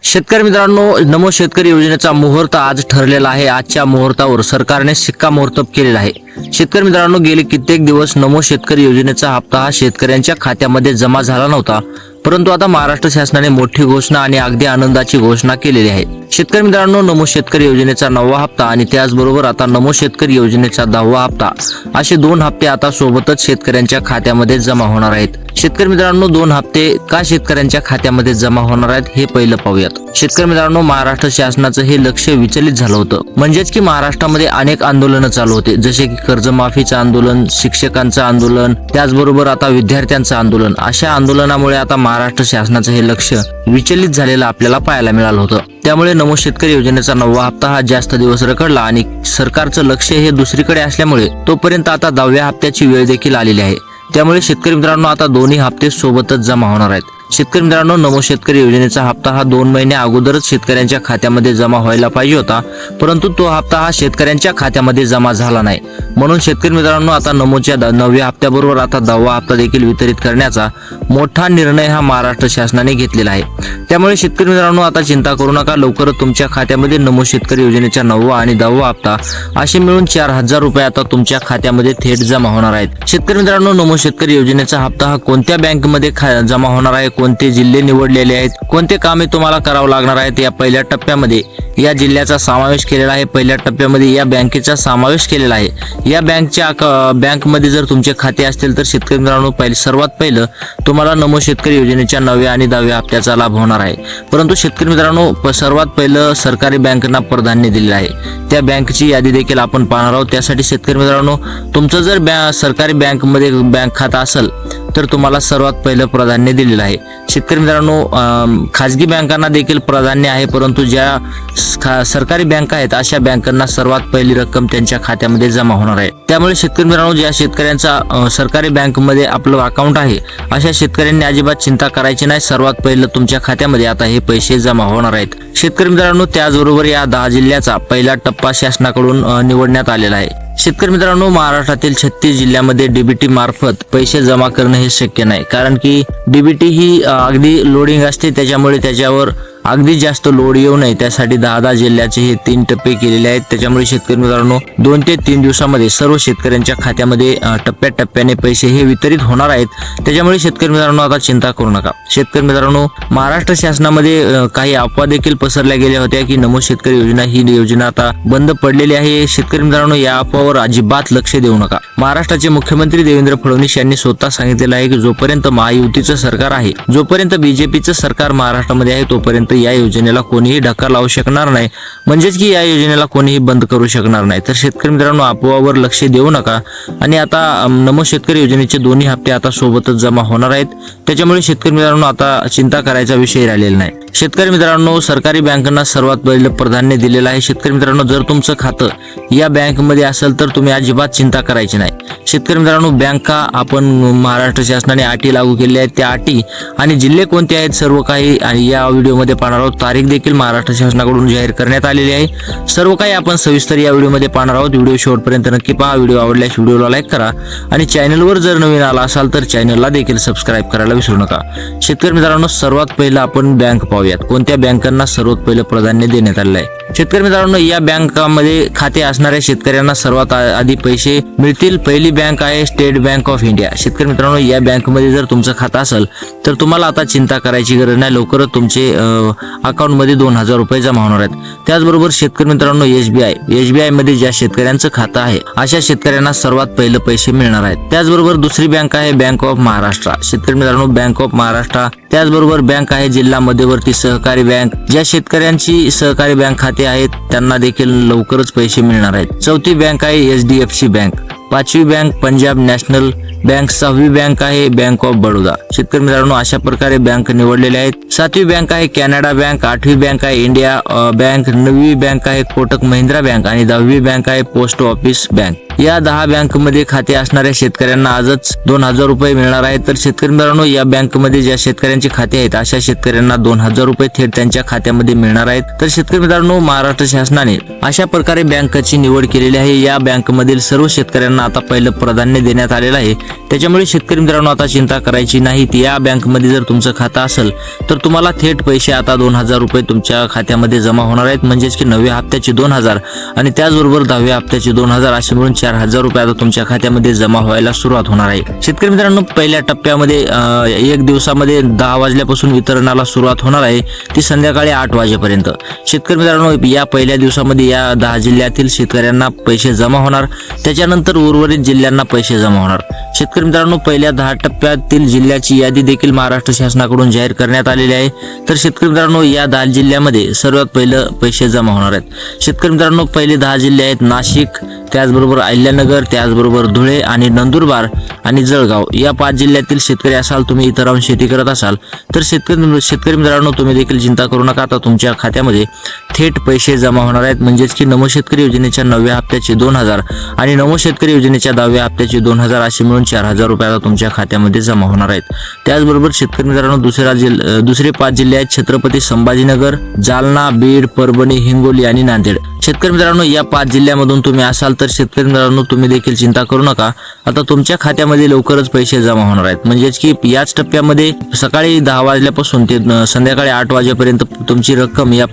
शेतकरी मित्रांनो, नमो शेतकरी योजनेचा मुहूर्त आज ठरलेला आहे। आजच्या मुहूर्तावर सरकारने शिक्कामोर्तब केलेला आहे। शेतकरी मित्रांनो, गेले कित्येक दिवस नमो शेतकरी योजनेचा हप्ता हा शेतकऱ्यांच्या खात्यामध्ये जमा झाला नव्हता, परंतु आता महाराष्ट्र शासनाने मोठी घोषणा आणि अगदी आनंदाची घोषणा केलेली आहे। शेतकरी मित्रांनो, नमो शेतकरी योजनेचा 9वा हप्ता आणि त्याचबरोबर आता नमो शेतकरी योजनेचा 10वा हप्ता असे 2 हप्ते आता सोबतच शेतकऱ्यांच्या खात्यामध्ये जमा होणार आहेत। शेतकरी मित्रांनो, 2 हप्ते का शेतकऱ्यांच्या खात्यामध्ये जमा होणार आहेत हे पहिलं पाहूयात। शेतकरी मित्रांनो, महाराष्ट्र शासनाचं हे लक्ष विचलित झालं होतं, म्हणजेच की महाराष्ट्रामध्ये अनेक आंदोलनं चालू होते, जसे की कर्जमाफीचं आंदोलन, शिक्षकांचं आंदोलन, त्याचबरोबर आता विद्यार्थ्यांचं आंदोलन। अशा आंदोलनामुळे आता महाराष्ट्र शासनाचं हे लक्ष विचलित झालेलं आपल्याला पाहायला मिळालं होतं। त्यामुळे नमो शेतकरी योजनेचा 9वा हप्ता हा जास्त दिवस रखडला आणि सरकारचं लक्ष हे दुसरीकडे असल्यामुळे तोपर्यंत आता 10व्या हप्त्याची वेळ देखील आलेली आहे। त्यामुळे शेतकरी मित्रांनो, आता दोन्ही हप्ते सोबतच जमा होणार आहेत। शेतकरी मित्रांनो, नमो शेतकरी योजनेचा हप्ता हा 2 महिने अगोदरच शेतकऱ्यांच्या खात्यामध्ये जमा व्हायला पाहिजे होता, परंतु तो हप्ता हा शेतकऱ्यांच्या खात्यामध्ये जमा झाला नाही। म्हणून शेतकरी मित्रांनो, आता नमोच्या 9व्या हप्त्याबरोबर आता 10वा हप्ता देखील वितरित करण्याचा मोठा निर्णय हा महाराष्ट्र शासनाने घेतलेला आहे। त्यामुळे शेतकरी मित्रांनो, आता चिंता करू नका, लवकरच तुमच्या खात्यामध्ये नमो शेतकरी योजनेच्या 9वा आणि 10वा हप्ता असे मिळून 4000 रुपये आता तुमच्या खात्यामध्ये थेट जमा होणार आहेत। शेतकरी मित्रांनो, नमो शेतकरी योजनेचा हप्ता हा कोणत्या बँकेमध्ये जमा होणार आहे, कोणते जिल्हे निवडलेले आहेत, कोणते कामे तुम्हाला करावं लागणार आहेत, या पहिल्या टप्प्यामध्ये या जिल्ह्याचा समावेश केलेला आहे, पहिल्या टप्प्यामध्ये या बँकेचा समावेश केलेला आहे। या बँकमध्ये जर तुमचे खाते असतील तर शेतकरी मित्रांनो, सर्वात पहिलं तुम्हाला नमो शेतकरी योजनेच्या 9व्या आणि 10व्या हप्त्याचा लाभ होणार आहे। परंतु शेतकरी मित्रांनो, सर्वात पहिलं सरकारी बँकांना प्राधान्य दिलेलं आहे। त्या बँकची यादी देखील आपण पाहणार आहोत। त्यासाठी शेतकरी मित्रांनो, तुमचं जर सरकारी बँकमध्ये बँक खाता असेल तर तुम्हाला सर्वात पहिलं प्राधान्य दिलेलं आहे। शेतकरी मित्रांनो, खाजगी बँकांना देखील प्राधान्य आहे, परंतु ज्या सरकारी बँका आहेत अशा बँकांना सर्वात पहिली रक्कम त्यांच्या खात्यामध्ये जमा होणार आहे। त्यामुळे शेतकरी मित्रांनो, ज्या शेतकऱ्यांचा सरकारी बँकमध्ये आपलं अकाउंट आहे अशा शेतकऱ्यांनी अजिबात चिंता करायची नाही। सर्वात पहिलं तुमच्या खात्यामध्ये आता हे पैसे जमा होणार आहेत। शेतकरी मित्रांनो, त्याचबरोबर या 10 जिल्ह्याचा पहिला टप्पा शासनाकडून निवडण्यात आलेला आहे। शेतकरी मित्रांनो, महाराष्ट्रातील 36 जिल्ह्यामध्ये डीबीटी मार्फत पैसे जमा करणं हे शक्य नाही, कारण की डीबीटी ही अगदी लोडिंग असते, त्याच्यामुळे त्याच्यावर अगदी जास्त लोड येऊ नये त्यासाठी 10 जिल्ह्याचे हे 3 टप्पे केलेले आहेत। त्याच्यामुळे शेतकरी मित्रांनो, 2 ते 3 दिवसामध्ये सर्व शेतकऱ्यांच्या खात्यामध्ये टप्प्याटप्प्याने पैसे हे वितरित होणार आहेत। त्याच्यामुळे शेतकरी मित्रांनो, आता चिंता करू नका। शेतकरी मित्रांनो, महाराष्ट्र शासनामध्ये काही अफवा देखील पसरल्या गेल्या होत्या की नमो शेतकरी योजना ही योजना आता बंद पडलेली आहे। शेतकरी मित्रांनो, या अफवावर अजिबात लक्ष देऊ नका। महाराष्ट्राचे मुख्यमंत्री देवेंद्र फडणवीस यांनी स्वतः सांगितलेलं आहे की जोपर्यंत महायुतीचं सरकार आहे, जोपर्यंत बीजेपीचं सरकार महाराष्ट्रामध्ये आहे, तोपर्यंत या योजनेला कोणीही धक्का लावू शकणार नाही, म्हणजेच की या योजनेला कोणीही बंद करू शकणार नाही। तर शेतकरी मित्रांनो, अफवावर लक्ष देऊ नका आणि आता नमो शेतकरी योजनेचे दोन्ही हप्ते आता सोबतच जमा होणार आहेत। त्याच्यामुळे शेतकरी मित्रांनो, आता चिंता करायचा विषय राहिलेला नाही। शेतकरी मित्रांनो, सरकारी बँकांना सर्वात पहिलं प्राधान्य दिलेलं आहे। शेतकरी मित्रांनो, जर तुमचं खातं या बँकमध्ये असेल तर तुम्ही अजिबात चिंता करायची नाही। शेतकरी मित्रांनो, बँका आपण महाराष्ट्र शासनाने अटी लागू केलेल्या आहेत, त्या अटी आणि जिल्हे कोणते आहेत सर्व काही आणि या व्हिडिओमध्ये पाहणार आहोत। तारीख देखील महाराष्ट्र शासनाकडून जाहीर करण्यात आलेली आहे। सर्व काही आपण सविस्तर या व्हिडिओमध्ये पाहणार आहोत। व्हिडिओ शेवटपर्यंत नक्की पहा। व्हिडिओ आवडल्यास व्हिडिओला लाईक करा आणि चॅनलवर जर नवीन आला असाल तर चॅनलला देखील सबस्क्राईब करायला विसरू नका। शेतकरी मित्रांनो, सर्वात पहिलं आपण बँक पाहूयात, कोणत्या बँकांना सर्वात पहिलं प्राधान्य देण्यात आलेलं आहे। शेतकरी मित्रांनो, या बँकामध्ये खाते असणाऱ्या शेतकऱ्यांना सर्वात आधी पैसे मिळतील। पहिली बँक आहे स्टेट बँक ऑफ इंडिया। शेतकरी मित्रांनो, या बँकमध्ये जर तुमचं खातं असेल तर तुम्हाला आता चिंता करायची गरज नाही, लवकरच तुमचे अकाउंटमध्ये 2000 रुपये जमा होणार आहेत। त्याचबरोबर शेतकरी मित्रांनो, एसबीआय मध्ये ज्या शेतकऱ्यांचं खातं आहे अशा शेतकऱ्यांना सर्वात पहिलं पैसे मिळणार आहेत। त्याचबरोबर दुसरी बँक आहे बँक ऑफ महाराष्ट्र। शेतकरी मित्रांनो, बँक ऑफ महाराष्ट्र, त्याचबरोबर बँक आहे जिल्हा मध्यवर्ती सहकारी बँक। ज्या शेतकऱ्यांची सहकारी बँक खाते आहेत त्यांना देखील लवकरच पैसे मिळणार आहेत। चौथी बँक आहे HDFC बँक, 5वी बँक पंजाब नॅशनल बँक, 6वी बँक आहे बँक ऑफ बडोदा। शेतकरी मित्रांनो, अशा प्रकारे बँक निवडलेल्या आहेत। 7वी बँक आहे कॅनडा बँक, 8वी बँक आहे इंडिया बँक, 9वी बँक आहे कोटक महिंद्रा बँक आणि 10वी बँक आहे पोस्ट ऑफिस बँक। या 10 बँकमध्ये खाते असणाऱ्या शेतकऱ्यांना आजच 2000 रुपये मिळणार आहेत. तर शेतकरी मित्रांनो, या बँकमध्ये ज्या शेतकऱ्यांची खाते आहेत अशा शेतकऱ्यांना 2000 रुपये थेट त्यांच्या खात्यामध्ये मिळणार आहेत. तर शेतकरी मित्रांनो, महाराष्ट्र शासनाने अशा प्रकारे बँकेची निवड केलेली आहे. या बँकमधील सर्व शेतकऱ्यांना आता पहिलं प्राधान्य देण्यात आलेलं आहे. त्याच्यामुळे शेतकरी मित्रांनो, आता चिंता करायची नाही. या बँकमध्ये जर तुमचं खातं असेल तर तुम्हाला थेट पैसे आता 2000 रुपये तुमच्या खात्यामध्ये जमा होणार आहेत. म्हणजेच की 9व्या हप्त्याचे 2000 आणि त्याचबरोबर 10व्या हप्त्याचे 2000 असे मिळून 4000 रुपये आता तुमच्या खात्यामध्ये जमा व्हायला सुरुवात होणार आहे. शेतकरी मित्रांनो, पहिल्या टप्प्यामध्ये 1 दिवसामध्ये 10 वाजल्यापासून वितरणाला सुरुवात होणार आहे, ती संध्याकाळी 8 वाजेपर्यंत. शेतकरी मित्रांनो, या पहिल्या दिवसामध्ये या 10 जिल्ह्यातील शेतकऱ्यांना पैसे जमा होणार. त्याच्यानंतर उर्वरित जिल्ह्यांना पैसे जमा होणार. शेतकरी मित्रांनो, पहिल्या 10 टप्प्यातील जिल्ह्याची यादी देखील महाराष्ट्र शासनाकडून जाहीर करण्यात आलेली आहे. तर शेतकरी मित्रांनो, या 10 जिल्ह्यामध्ये सर्वात पहिलं पैसे जमा होणार आहेत. शेतकरी मित्रांनो, पहिले 10 जिल्हे आहेत नाशिक, त्याचबरोबर अहिल्यानगर, त्याचबरोबर धुळे आणि नंदुरबार आणि जळगाव. या 5 जिल्ह्यातील शेतकरी असाल, तुम्ही इतर राहून शेती करत असाल तर शेतकरी मित्रांनो, तुम्ही देखील चिंता करू नका. आता तुमच्या खात्यामध्ये थेट पैसे जमा होणार आहेत. म्हणजेच की नमो शेतकरी योजनेच्या 9व्या हप्त्याचे 2000 आणि नमो शेतकरी योजनेच्या 10व्या हप्त्याचे 2000 असे मिळून 4000 रुपये आता तुमच्या खात्यामध्ये जमा होणार आहेत. त्याचबरोबर शेतकरी मित्रांनो, दुसरे 5 जिल्हे आहेत छत्रपती संभाजीनगर, जालना, बीड, परभणी, हिंगोली आणि नांदेड. शेतकरी मित्रांनो, या 5 जिल्ह्यामधून तुम्ही असाल तर शेतकरी मित्रांनो, तुम्ही देखील चिंता करू नका. आता तुमच्या खात्यामध्ये लवकरच पैसे जमा होणार आहेत. म्हणजेच की याच टप्प्यामध्ये सकाळी 10 वाजल्यापासून ते संध्याकाळी 8 वाजेपर्यंत तुमची रक्कम या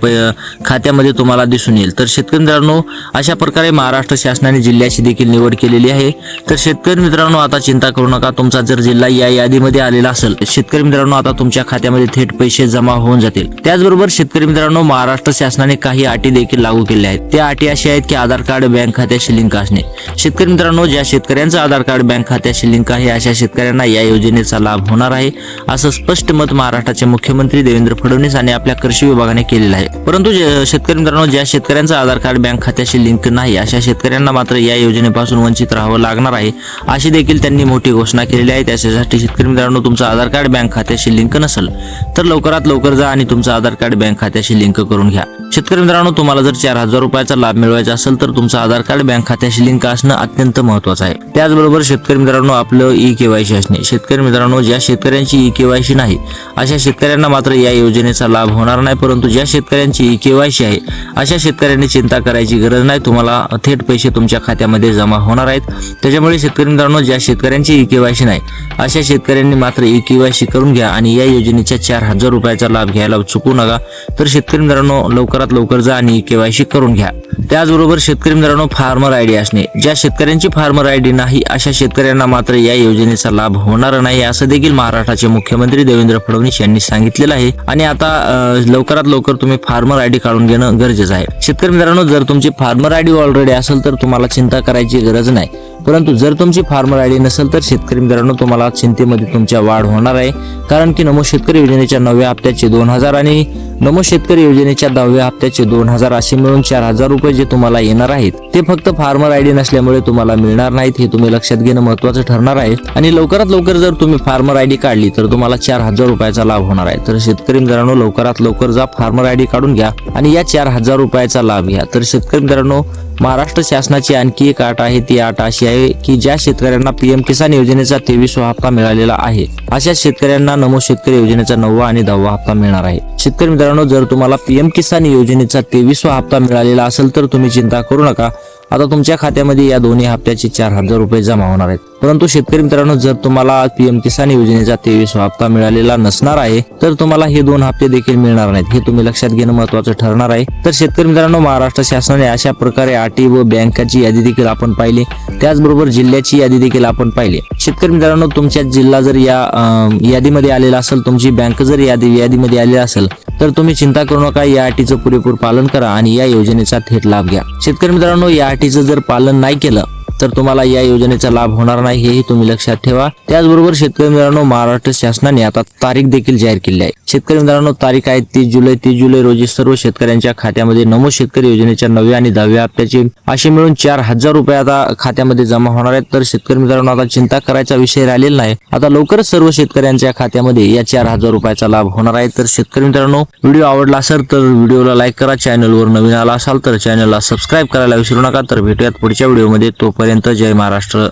खात्यामध्ये तुम्हाला दिसून येईल. तर शेतकरी मित्रांनो, अशा प्रकारे महाराष्ट्र शासनाने जिल्ह्याची देखील निवड केलेली आहे. तर शेतकरी मित्रांनो, आता चिंता करू नका. तुमचा जर जिल्हा या यादीमध्ये आलेला असेल, शेतकरी मित्रांनो, आता तुमच्या खात्यामध्ये थेट पैसे जमा होऊन जातील. त्याचबरोबर शेतकरी मित्रांनो, महाराष्ट्र शासनाने काही अटी देखील लागू केल्या आहेत. त्या अटी अशा आहेत की आधार कार्ड बँक खात्याशी लिंक असणे. शेतकरी मित्रांनो, ज्या शेतकऱ्यांचं आधार कार्ड बँक खात्याशी लिंक आहे अशा शेतकऱ्यांना या योजनेचा लाभ होणार आहे, असं स्पष्ट मत महाराष्ट्राचे मुख्यमंत्री देवेंद्र फडणवीस आणि आपल्या कृषी विभागाने केलेलं आहे. परंतु शेतकरी मित्रांनो, ज्या शेतकऱ्यांचं आधार कार्ड बँक खात्याशी लिंक नाही अशा शेतकऱ्यांना मात्र या योजनेपासून वंचित राहावं लागणार आहे, अशी देखील त्यांनी मोठी घोषणा केलेली आहे. त्यासाठी शेतकरी मित्रांनो, तुमचं आधार कार्ड बँक खात्याशी लिंक नसेल तर लवकरात लवकर जा आणि तुमचं आधार कार्ड बँक खात्याशी लिंक करून घ्या. शेतकरी मित्रांनो, तुम्हाला जर 4000 रुपयाचा लाभ मिळवायचा असेल तर तुमचं आधार कार्ड बँक खात्याशी लिंक असणं अत्यंत महत्त्वाचं आहे. त्याचबरोबर शेतकरी मित्रांनो, आपलं ई-केवायसी असणे. शेतकरी मित्रांनो, ज्या शेतकऱ्यांची ई-केवायसी नाही अशा शेतकऱ्यांना मात्र या योजनेचा लाभ होणार नाही. परंतु ज्या शेतकऱ्यांची ई-केवायसी आहे अशा शेतकऱ्यांनी चिंता करायची गरज नाही. तुम्हाला थेट पैसे तुमच्या खात्यामध्ये जमा होणार आहेत. त्याच्यामुळे शेतकरी मित्रांनो, ज्या शेतकऱ्यांची ई-केवायसी नाही अशा शेतकऱ्यांनी मात्र ई-केवायसी करून घ्या आणि या योजनेच्या 4000 रुपयाचा लाभ घ्यायला चुकू नका. तर शेतकरी मित्रांनो, लवकरात लवकर जा आणि ई-केवायसी करून घ्या. त्याचबरोबर शेतकरी मित्रांनो, फार्मर आयडी असणे. ज्या शेतकऱ्यांची फार्मर आयडी नाही अशा शेतकऱ्यांना मात्र या योजनेचा लाभ होणार नाही, असं देखील महाराष्ट्राचे मुख्यमंत्री देवेंद्र फडणवीस यांनी सांगितलेलं आहे. आणि आता लवकरात लवकर तुम्ही फार्मर आयडी काढून घेणं गरजेचं आहे. शेतकरी मित्रांनो, जर तुमची फार्मर आयडी ऑलरेडी असेल तर तुम्हाला चिंता करायची गरज नाही. परंतु जर तुमची फार्मर आयडी नसेल तर शेतकरी मित्रांनो, तुम्हाला चिंतेमध्ये तुमच्या वाढ होणार आहे. कारण की नमो शेतकरी योजनेच्या 9व्या हप्त्याचे 2000 आणि नमो शेतकरी योजनेच्या 10व्या हप्त्याचे 2000 असे मिळून 4000 रुपये जे तुम्हाला येणार आहेत ते फक्त फार्मर आयडी नसल्यामुळे तुम्हाला मिळणार नाहीत. हे तुम्ही लक्षात घेणं महत्त्वाचं ठरणार आहे. आणि लवकरात लवकर जर तुम्ही फार्मर आयडी काढली तर तुम्हाला 4000 रुपयाचा लाभ होणार आहे. तर शेतकरी मित्रांनो, लवकरात लवकर जा, फार्मर आयडी काढून घ्या आणि या 4000 रुपयाचा लाभ घ्या. तर शेतकरी मित्रांनो, महाराष्ट्र शासनाची आणखी एक अट आहे. ती अट अशी आहे की ज्या शेतकऱ्यांना पीएम किसान योजनेचा 23वा हप्ता मिळालेला आहे अशा शेतकऱ्यांना नमो शेतकरी योजनेचा 9वा आणि 10वा हप्ता मिळणार आहे. शेतकरी मित्रांनो, जर तुम्हाला पीएम किसान योजनेचा 23वा हप्ता मिळालेला असेल तर तुम्ही चिंता करू नका. आता तुमच्या खात्यामध्ये या दोन्ही हप्त्याचे 4000 रुपये जमा होणार आहेत. परंतु शेतकरी मित्रांनो, जर तुम्हाला पीएम किसान योजनेचा 23वा हप्ता मिळालेला नसणार आहे तर तुम्हाला हे 2 हप्ते देखील मिळणार नाहीत. हे तुम्ही लक्षात घेणं महत्त्वाचं ठरणार आहे. तर शेतकरी मित्रांनो, महाराष्ट्र शासनाने अशा प्रकारे अटी व बँकाची यादी देखील आपण पाहिली, त्याचबरोबर जिल्ह्याची यादी देखील आपण पाहिली. शेतकरी मित्रांनो, तुमच्या जिल्हा जर या यादीमध्ये आलेला असेल, तुमची बँक जर यादीमध्ये आलेली असेल तर तुम्ही चिंता करू नका. या अटीचं पुरेपूर पालन करा आणि या योजनेचा थेट लाभ घ्या. शेतकरी मित्रांनो, या अटीचं जर पालन नाही केलं तर तुम्हाला या योजनेचा लाभ होणार नाही, हेही तुम्ही लक्षात ठेवा. त्याचबरोबर शेतकरी मित्रांनो, महाराष्ट्र शासनाने आता तारीख देखील जाहीर केली आहे. शेतकरी मित्रांनो, तारीख आहे 30 जुलै. 30 जुलै रोजी सर्व शेतकऱ्यांच्या खात्यामध्ये नमो शेतकरी योजनेच्या 9व्या आणि 10व्या हप्त्याचे असे मिळून 4,000 रुपये आता खात्यामध्ये जमा होणार आहेत. तर शेतकरी मित्रांनो, आता चिंता करायचा विषय राहिलेला नाही. आता लवकरच सर्व शेतकऱ्यांच्या खात्यामध्ये या 4,000 रुपयाचा लाभ होणार आहे. तर शेतकरी मित्रांनो, व्हिडिओ आवडला असेल तर व्हिडिओला लाईक करा. चॅनलवर नवीन आला असाल तर चॅनलला सबस्क्राईब करायला विसरू नका. तर भेटूयात पुढच्या व्हिडिओमध्ये. तोपर्यंत जय महाराष्ट्र.